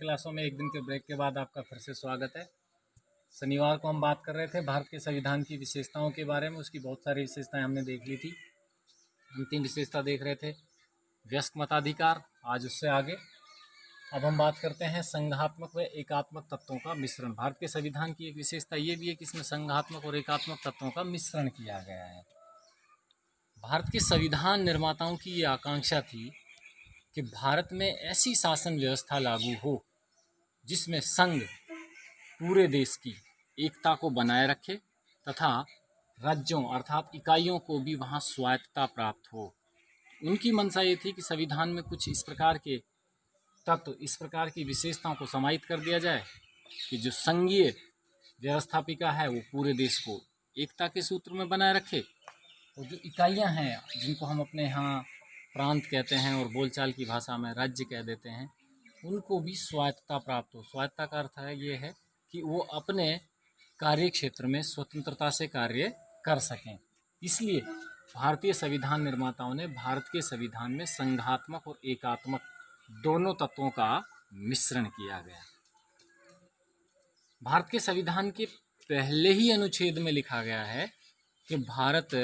क्लासों में एक दिन के ब्रेक के बाद आपका फिर से स्वागत है। शनिवार को हम बात कर रहे थे भारत के संविधान की विशेषताओं के बारे में। उसकी बहुत सारी विशेषताएं हमने देख ली थी। अंतिम विशेषता देख रहे थे वयस्क मताधिकार। आज उससे आगे अब हम बात करते हैं संघात्मक व एकात्मक तत्वों का मिश्रण। भारत के संविधान की एक विशेषता ये भी है कि इसमें संघात्मक और एकात्मक तत्वों का मिश्रण किया गया है। भारत के संविधान निर्माताओं की ये आकांक्षा थी कि भारत में ऐसी शासन व्यवस्था लागू हो जिसमें संघ पूरे देश की एकता को बनाए रखे तथा राज्यों अर्थात इकाइयों को भी वहाँ स्वायत्तता प्राप्त हो। उनकी मंशा ये थी कि संविधान में कुछ इस प्रकार के तत्व, इस प्रकार की विशेषताओं को समाहित कर दिया जाए कि जो संघीय व्यवस्थापिका है वो पूरे देश को एकता के सूत्र में बनाए रखे, और जो इकाइयाँ हैं जिनको हम अपने यहाँ प्रांत कहते हैं और बोलचाल की भाषा में राज्य कह देते हैं, उनको भी स्वायत्तता प्राप्त हो। स्वायत्तता का अर्थ है ये है कि वो अपने कार्य क्षेत्र में स्वतंत्रता से कार्य कर सकें। इसलिए भारतीय संविधान निर्माताओं ने भारत के संविधान में संघात्मक और एकात्मक दोनों तत्वों का मिश्रण किया गया। भारत के संविधान के पहले ही अनुच्छेद में लिखा गया है कि भारत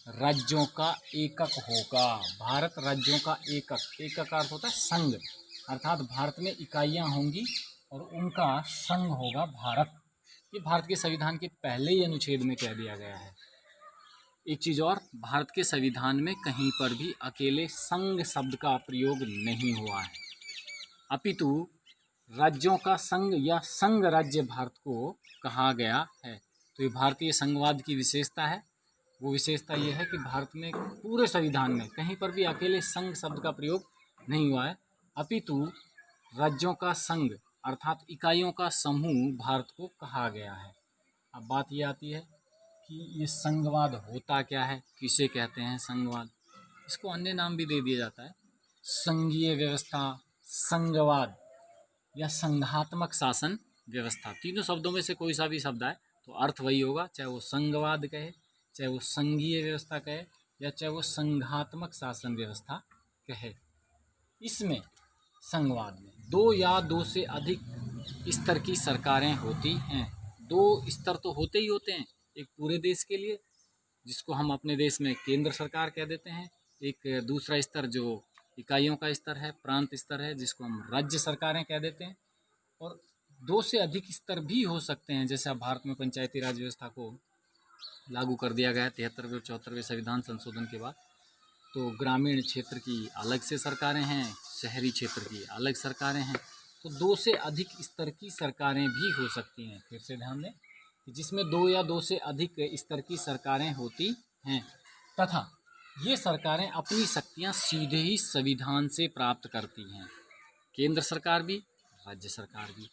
राज्यों का एकक होगा। भारत राज्यों का एकक अर्थ होता है संघ, अर्थात भारत में इकाइयाँ होंगी और उनका संघ होगा भारत। ये भारत के संविधान के पहले ही अनुच्छेद में कह दिया गया है। एक चीज़ और, भारत के संविधान में कहीं पर भी अकेले संघ शब्द का प्रयोग नहीं हुआ है, अपितु राज्यों का संघ या संघ राज्य भारत को कहा गया है। तो ये भारतीय संघवाद की विशेषता है। वो विशेषता ये है कि भारत में पूरे संविधान में कहीं पर भी अकेले संघ शब्द का प्रयोग नहीं हुआ है, अपितु राज्यों का संघ अर्थात इकाइयों का समूह भारत को कहा गया है। अब बात ये आती है कि ये संघवाद होता क्या है, किसे कहते हैं संघवाद। इसको अन्य नाम भी दे दिया जाता है, संघीय व्यवस्था, संघवाद या संघात्मक शासन व्यवस्था। तीनों शब्दों में से कोई सा भी शब्द आए तो अर्थ वही होगा, चाहे वो संघवाद कहे, चाहे वो संघीय व्यवस्था कहे या चाहे वो संघात्मक शासन व्यवस्था कहे। इसमें संघवाद में दो या दो से अधिक स्तर की सरकारें होती हैं। दो स्तर तो होते ही होते हैं एक पूरे देश के लिए, जिसको हम अपने देश में केंद्र सरकार कह देते हैं। एक दूसरा स्तर जो इकाइयों का स्तर है, प्रांत स्तर है, जिसको हम राज्य सरकारें कह देते हैं। और दो से अधिक स्तर भी हो सकते हैं, जैसे अब भारत में पंचायती राज व्यवस्था को लागू कर दिया गया है 73वें और 74वें संविधान संशोधन के बाद। तो ग्रामीण क्षेत्र की अलग से सरकारें हैं, शहरी क्षेत्र की अलग सरकारें हैं। तो दो से अधिक स्तर की सरकारें भी हो सकती हैं। फिर से ध्यान दें कि जिसमें दो या दो से अधिक स्तर की सरकारें होती हैं तथा ये सरकारें अपनी शक्तियां सीधे ही संविधान से प्राप्त करती हैं, केंद्र सरकार भी, राज्य सरकार भी।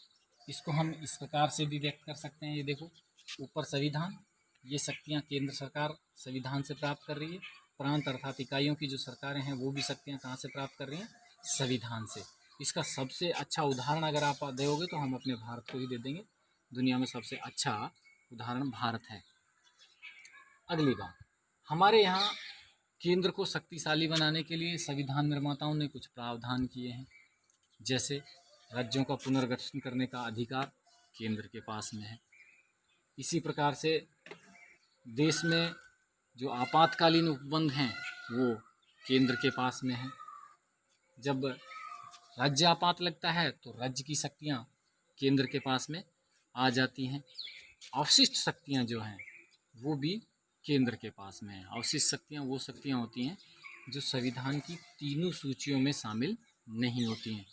इसको हम इस प्रकार से भी व्यक्त कर सकते हैं। ये देखो, ऊपर संविधान, ये शक्तियां केंद्र सरकार संविधान से प्राप्त कर रही है। प्रांत अर्थात इकाइयों की जो सरकारें हैं वो भी शक्तियां कहाँ से प्राप्त कर रही हैं, संविधान से। इसका सबसे अच्छा उदाहरण अगर आप दोगे तो हम अपने भारत को ही दे देंगे। दुनिया में सबसे अच्छा उदाहरण भारत है। अगली बात, हमारे यहाँ केंद्र को शक्तिशाली बनाने के लिए संविधान निर्माताओं ने कुछ प्रावधान किए हैं। जैसे राज्यों का पुनर्गठन करने का अधिकार केंद्र के पास में है। इसी प्रकार से देश में जो आपातकालीन उपबंध हैं वो केंद्र के पास में है। जब राज्य आपात लगता है तो राज्य की शक्तियाँ केंद्र के पास में आ जाती हैं। अवशिष्ट शक्तियाँ जो हैं वो भी केंद्र के पास में है। अवशिष्ट शक्तियाँ वो शक्तियाँ होती हैं जो संविधान की तीनों सूचियों में शामिल नहीं होती हैं।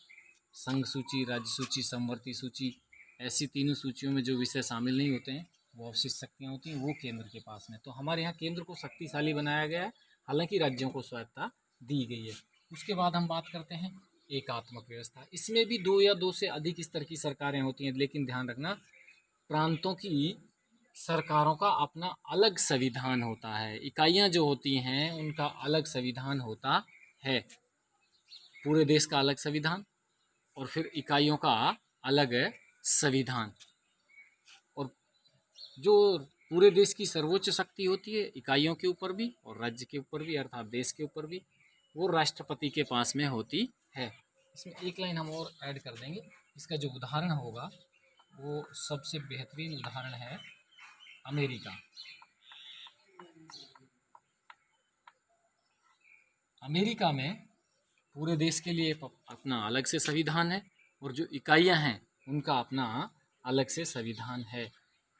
संघ सूची, राज्य सूची, समवर्ती सूची, ऐसी तीनों सूचियों में जो विषय शामिल नहीं होते हैं वो अवशिष्ट शक्तियाँ होती हैं, वो केंद्र के पास में। तो हमारे यहाँ केंद्र को शक्तिशाली बनाया गया है, हालांकि राज्यों को स्वायत्तता दी गई है। उसके बाद हम बात करते हैं एकात्मक व्यवस्था। इसमें भी दो या दो से अधिक स्तर की सरकारें होती हैं, लेकिन ध्यान रखना प्रांतों की सरकारों का अपना अलग संविधान होता है। इकाइयाँ जो होती हैं उनका अलग संविधान होता है। पूरे देश का अलग संविधान और फिर इकाइयों का अलग संविधान। और जो पूरे देश की सर्वोच्च शक्ति होती है इकाइयों के ऊपर भी और राज्य के ऊपर भी अर्थात देश के ऊपर भी, वो राष्ट्रपति के पास में होती है। इसमें एक लाइन हम और ऐड कर देंगे इसका जो उदाहरण होगा वो सबसे बेहतरीन उदाहरण है अमेरिका। अमेरिका में पूरे देश के लिए अपना अलग से संविधान है और जो इकाइयां हैं उनका अपना अलग से संविधान है।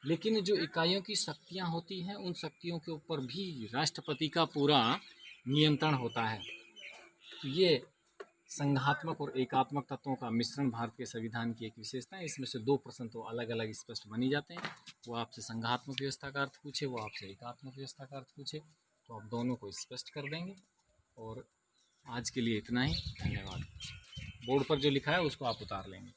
लेकिन जो इकाइयों की शक्तियां होती हैं उन शक्तियों के ऊपर भी राष्ट्रपति का पूरा नियंत्रण होता है। तो ये संघात्मक और एकात्मक तत्वों का मिश्रण भारत के संविधान की एक विशेषता है। इसमें से 2 प्रश्न तो अलग अलग स्पष्ट बनी जाते हैं। वो आपसे संघात्मक व्यवस्था का अर्थ पूछे, वो आपसे एकात्मक व्यवस्था का अर्थ पूछे, तो आप दोनों को स्पष्ट कर देंगे। और आज के लिए इतना ही, धन्यवाद। बोर्ड पर जो लिखा है उसको आप उतार लेंगे।